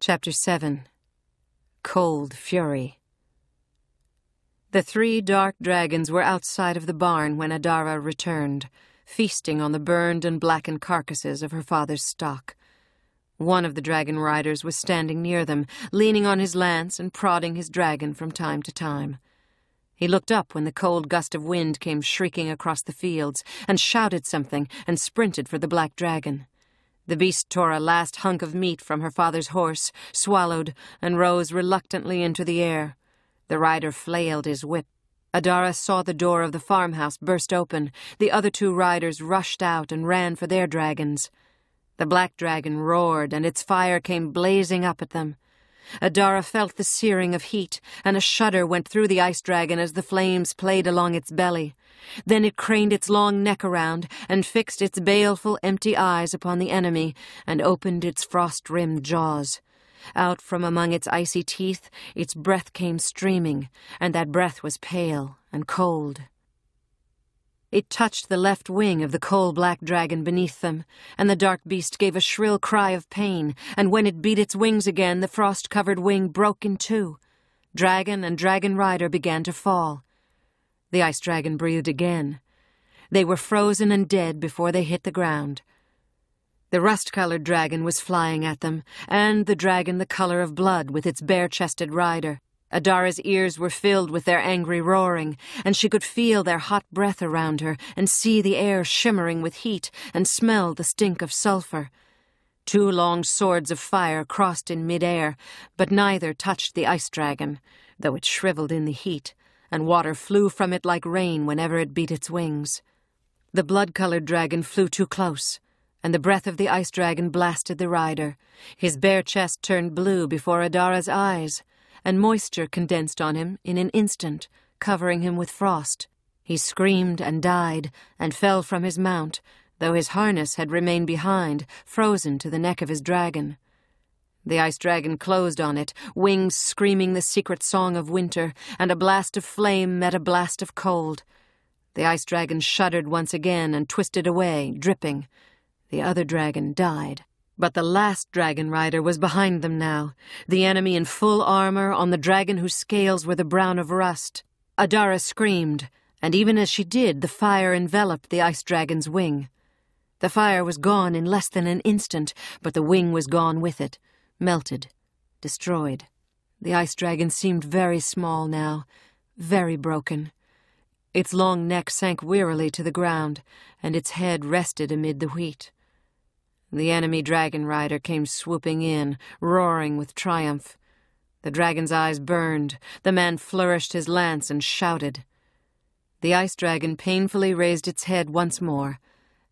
Chapter 7. Cold Fury. The 3 dark dragons were outside of the barn when Adara returned, feasting on the burned and blackened carcasses of her father's stock. One of the dragon riders was standing near them, leaning on his lance and prodding his dragon from time to time. He looked up when the cold gust of wind came shrieking across the fields, and shouted something and sprinted for the black dragon. The beast tore a last hunk of meat from her father's horse, swallowed, and rose reluctantly into the air. The rider flailed his whip. Adara saw the door of the farmhouse burst open. The other 2 riders rushed out and ran for their dragons. The black dragon roared, and its fire came blazing up at them. Adara felt the searing of heat, and a shudder went through the ice dragon as the flames played along its belly. Then it craned its long neck around and fixed its baleful, empty eyes upon the enemy and opened its frost-rimmed jaws. Out from among its icy teeth, its breath came streaming, and that breath was pale and cold. It touched the left wing of the coal-black dragon beneath them, and the dark beast gave a shrill cry of pain, and when it beat its wings again, the frost-covered wing broke in 2. Dragon and dragon rider began to fall. The ice dragon breathed again. They were frozen and dead before they hit the ground. The rust-colored dragon was flying at them, and the dragon the color of blood with its bare-chested rider. Adara's ears were filled with their angry roaring, and she could feel their hot breath around her and see the air shimmering with heat and smell the stink of sulfur. 2 long swords of fire crossed in mid-air, but neither touched the ice dragon, though it shriveled in the heat, and water flew from it like rain whenever it beat its wings. The blood-colored dragon flew too close, and the breath of the ice dragon blasted the rider. His bare chest turned blue before Adara's eyes, and moisture condensed on him in an instant, covering him with frost. He screamed and died, and fell from his mount, though his harness had remained behind, frozen to the neck of his dragon. The ice dragon closed on it, wings screaming the secret song of winter, and a blast of flame met a blast of cold. The ice dragon shuddered once again and twisted away, dripping. The other dragon died. But the last dragon rider was behind them now, the enemy in full armor on the dragon whose scales were the brown of rust. Adara screamed, and even as she did, the fire enveloped the ice dragon's wing. The fire was gone in less than an instant, but the wing was gone with it, melted, destroyed. The ice dragon seemed very small now, very broken. Its long neck sank wearily to the ground, and its head rested amid the wheat. The enemy dragon rider came swooping in, roaring with triumph. The dragon's eyes burned. The man flourished his lance and shouted. The ice dragon painfully raised its head once more,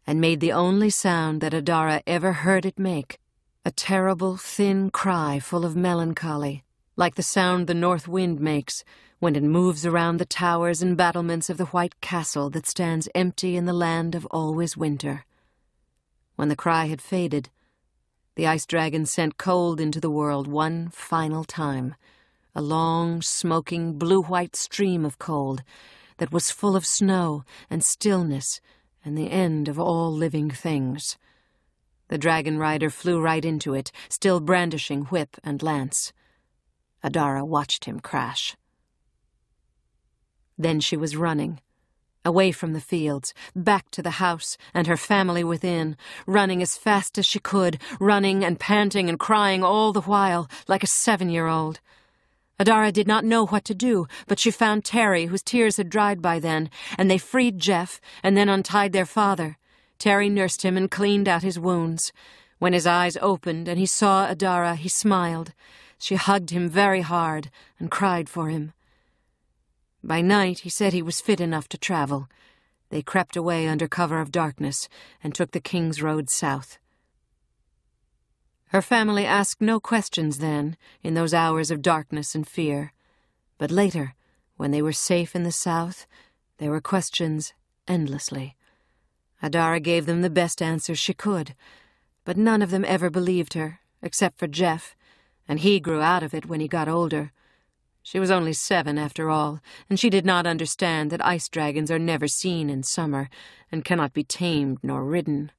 and made the only sound that Adara ever heard it make, a terrible, thin cry full of melancholy, like the sound the north wind makes when it moves around the towers and battlements of the white castle that stands empty in the land of always winter. When the cry had faded, the ice dragon sent cold into the world one final time, a long, smoking, blue-white stream of cold that was full of snow and stillness and the end of all living things. The dragon rider flew right into it, still brandishing whip and lance. Adara watched him crash. Then she was running, away from the fields, back to the house and her family within, running as fast as she could, running and panting and crying all the while, like a 7-year-old. Adara did not know what to do, but she found Terry, whose tears had dried by then, and they freed Jeff and then untied their father. Terry nursed him and cleaned out his wounds. When his eyes opened and he saw Adara, he smiled. She hugged him very hard and cried for him. By night, he said he was fit enough to travel. They crept away under cover of darkness and took the King's Road south. Her family asked no questions then, in those hours of darkness and fear. But later, when they were safe in the south, there were questions endlessly. Adara gave them the best answers she could, but none of them ever believed her, except for Jeff, and he grew out of it when he got older. She was only 7 after all, and she did not understand that ice dragons are never seen in summer and cannot be tamed nor ridden.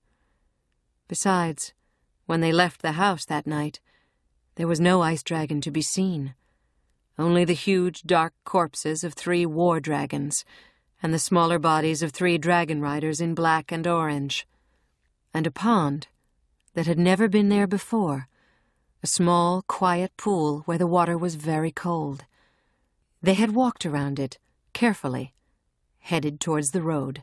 Besides, when they left the house that night, There was no ice dragon to be seen, only the huge, dark corpses of 3 war dragons and the smaller bodies of 3 dragon riders in black and orange, and a pond that had never been there before, a small, quiet pool where the water was very cold. They had walked around it, carefully, headed towards the road.